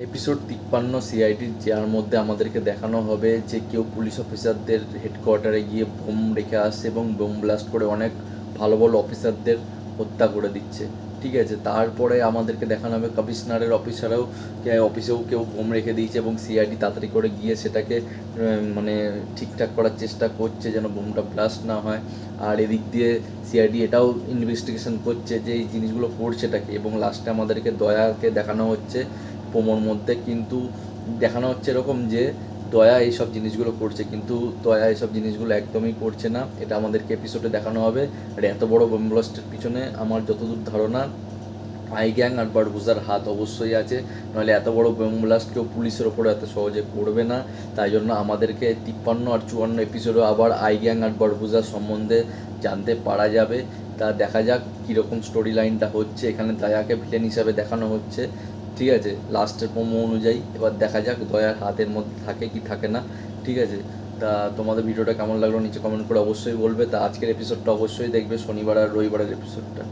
Episode 53 সিআইডির, যার মধ্যে আমাদেরকে দেখানো হবে যে কেউ পুলিশ অফিসারদের হেডকোয়ার্টারে গিয়ে বোম রেখে আসছে এবং বোম ব্লাস্ট করে অনেক ভালো ভালো অফিসারদের হত্যা করে দিচ্ছে। ঠিক আছে, তারপরে আমাদেরকে দেখানো হবে কমিশনারের অফিসেও কেউ বোম রেখে দিয়েছে এবং সিআইডি তাড়াতাড়ি করে গিয়ে সেটাকে মানে ঠিকঠাক করার চেষ্টা করছে যেন বোমটা ব্লাস্ট না হয়। আর এদিক দিয়ে সিআইডি এটাও ইনভেস্টিগেশন করছে যে এই জিনিসগুলো করছেটাকে, এবং লাস্টে আমাদেরকে দয়াকে দেখানো হচ্ছে প্রোমোর মধ্যে, কিন্তু দেখানো হচ্ছে এরকম যে দয়া এইসব জিনিসগুলো করছে, কিন্তু দয়া এইসব জিনিসগুলো একদমই করছে না। এটা আমাদেরকে এপিসোডে দেখানো হবে। আর এত বড় বোম ব্লাস্টের পিছনে আমার যতদূর ধারণা আই গ্যাং আর বারবুজার হাত অবশ্যই আছে, নাহলে এত বড় বোম ব্লাস্ট কেউ পুলিশের ওপরে এত সহজে করবে না। তাই জন্য আমাদেরকে 53 আর 54 এপিসোডে আবার আই গ্যাং আর বারবুজার সম্বন্ধে জানতে পারা যাবে। তা দেখা যাক কীরকম স্টোরি লাইনটা হচ্ছে। এখানে দয়াকে ভিলেন হিসাবে দেখানো হচ্ছে, ঠিক আছে, লাস্টের প্রোমো অনুযায়ী। এবার দেখা যাক দয়ার হাতের মধ্যে থাকে কি থাকে না। ঠিক আছে, তা তোমাদের ভিডিওটা কেমন লাগলো নিচে কমেন্ট করে অবশ্যই বলবে। তা আজকের এপিসোডটা অবশ্যই দেখবে, শনিবার আর রবিবারের এপিসোডটা।